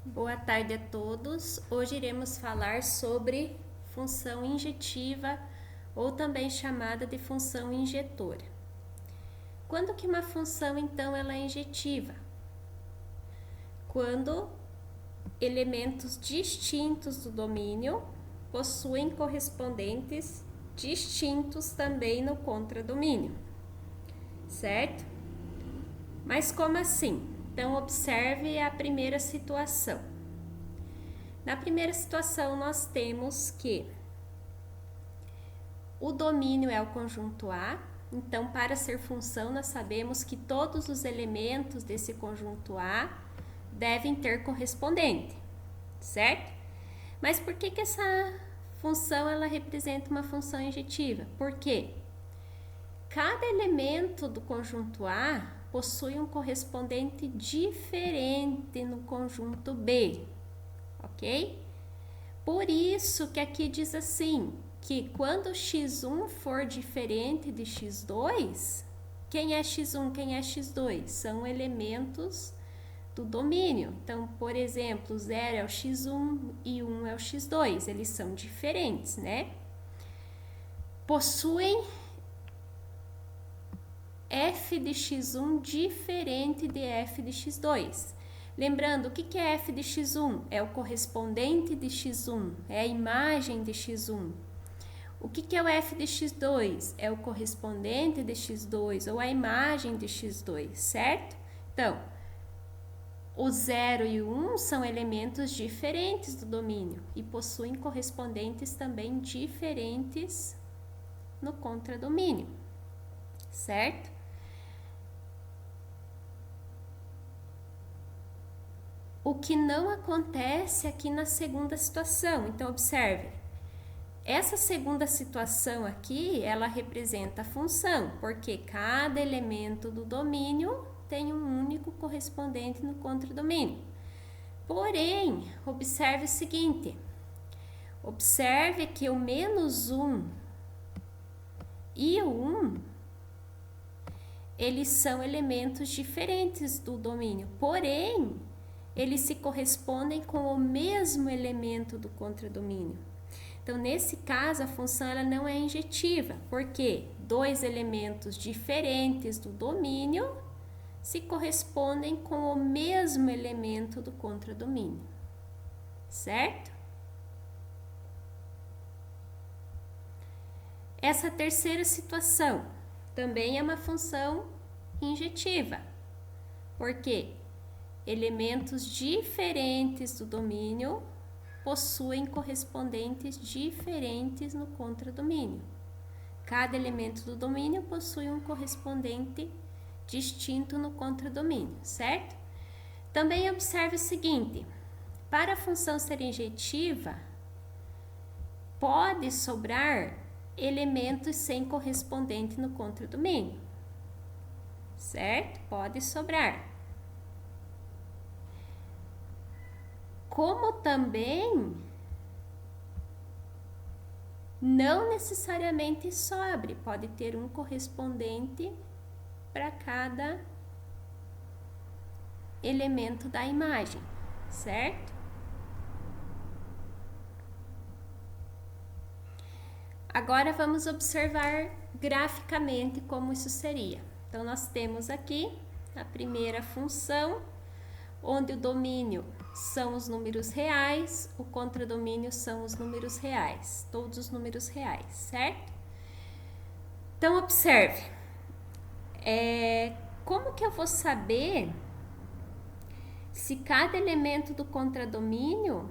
Boa tarde a todos. Hoje iremos falar sobre função injetiva ou também chamada de função injetora. Quando que uma função então ela é injetiva? Quando elementos distintos do domínio possuem correspondentes distintos também no contradomínio, certo? Mas como assim? Então, observe a primeira situação. Na primeira situação, nós temos que o domínio é o conjunto A. Então, para ser função, nós sabemos que todos os elementos desse conjunto A devem ter correspondente, certo? Mas por que essa função ela representa uma função injetiva? Porque cada elemento do conjunto A possui um correspondente diferente no conjunto B, ok? Por isso que aqui diz assim, que quando x1 for diferente de x2, quem é x1, quem é x2? São elementos do domínio. Então, por exemplo, 0 é o x1 e 1 é o x2, eles são diferentes, né? Possuem f de x1 diferente de f de x2. Lembrando, o que é f de x1? É o correspondente de x1, é a imagem de x1. O que é o f de x2? É o correspondente de x2 ou a imagem de x2, certo? Então, o 0 e o 1 são elementos diferentes do domínio e possuem correspondentes também diferentes no contradomínio, certo? O que não acontece aqui na segunda situação. Então, observe. Essa segunda situação aqui, ela representa a função, porque cada elemento do domínio tem um único correspondente no contradomínio. Porém, observe o seguinte. Observe que o -1 e o 1, eles são elementos diferentes do domínio. Porém, eles se correspondem com o mesmo elemento do contradomínio. Então, nesse caso, a função ela não é injetiva, porque dois elementos diferentes do domínio se correspondem com o mesmo elemento do contradomínio, certo? Essa terceira situação também é uma função injetiva, porque elementos diferentes do domínio possuem correspondentes diferentes no contradomínio. Cada elemento do domínio possui um correspondente distinto no contradomínio, certo? Também observe o seguinte: para a função ser injetiva, pode sobrar elementos sem correspondente no contradomínio, certo? Pode sobrar. Como também não necessariamente sobre, pode ter um correspondente para cada elemento da imagem, certo? Agora vamos observar graficamente como isso seria. Então, nós temos aqui a primeira função, onde o domínio são os números reais, o contradomínio são os números reais, todos os números reais, certo? Então, observe, como que eu vou saber se cada elemento do contradomínio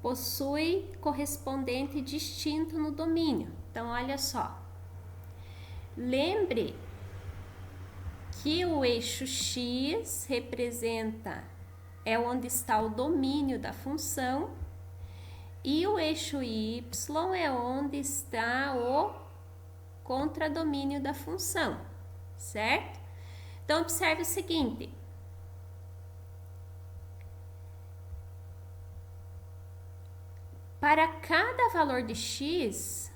possui correspondente distinto no domínio? Então, olha só, lembre que o eixo x representa, é onde está o domínio da função, e o eixo y é onde está o contradomínio da função, certo? Então, observe o seguinte. Para cada valor de x,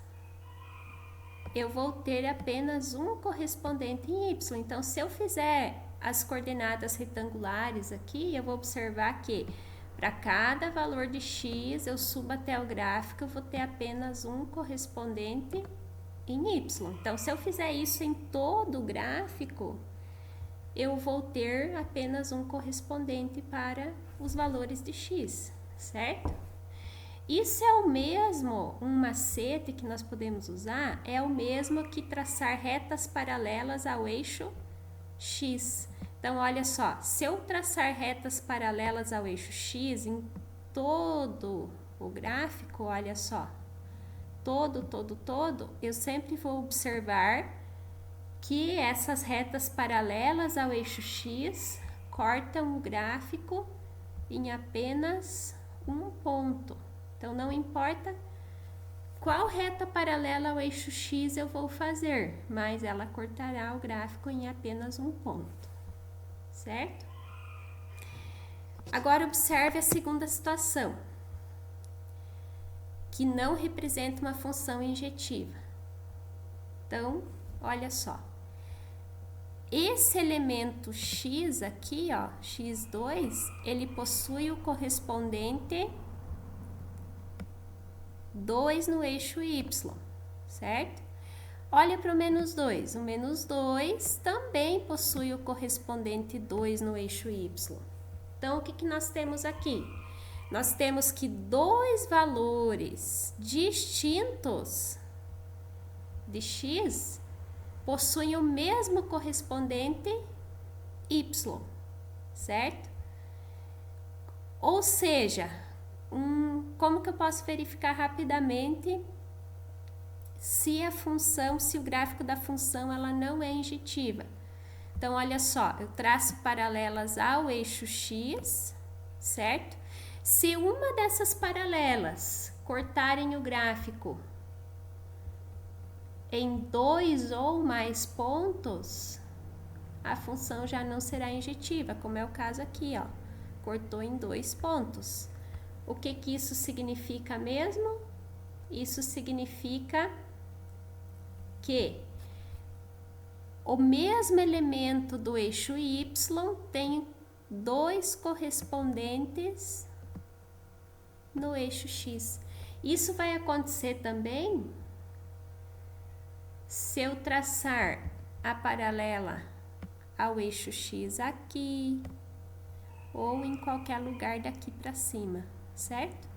eu vou ter apenas um correspondente em y. Então, se eu fizer as coordenadas retangulares aqui, eu vou observar que para cada valor de x, eu subo até o gráfico, eu vou ter apenas um correspondente em y. Então, se eu fizer isso em todo o gráfico, eu vou ter apenas um correspondente para os valores de x, certo? Isso é o mesmo, um macete que nós podemos usar, é o mesmo que traçar retas paralelas ao eixo x. Então, olha só, se eu traçar retas paralelas ao eixo x em todo o gráfico, olha só, todo, eu sempre vou observar que essas retas paralelas ao eixo x cortam o gráfico em apenas um ponto. Então, não importa qual reta paralela ao eixo x eu vou fazer, mas ela cortará o gráfico em apenas um ponto, certo? Agora, observe a segunda situação, que não representa uma função injetiva. Então, olha só. Esse elemento x aqui, ó, x2, ele possui o correspondente 2 no eixo y, certo? Olha para o menos 2. O menos 2 também possui o correspondente 2 no eixo y. Então, o que nós temos aqui? Nós temos que dois valores distintos de x possuem o mesmo correspondente y, certo? Ou seja, como que eu posso verificar rapidamente se o gráfico da função ela não é injetiva? Então, olha só, eu traço paralelas ao eixo x, certo? Se uma dessas paralelas cortarem o gráfico em 2 ou mais pontos, a função já não será injetiva, como é o caso aqui, ó, cortou em 2 pontos. O que isso significa mesmo? Isso significa que o mesmo elemento do eixo y tem 2 correspondentes no eixo x. Isso vai acontecer também se eu traçar a paralela ao eixo x aqui ou em qualquer lugar daqui para cima, certo?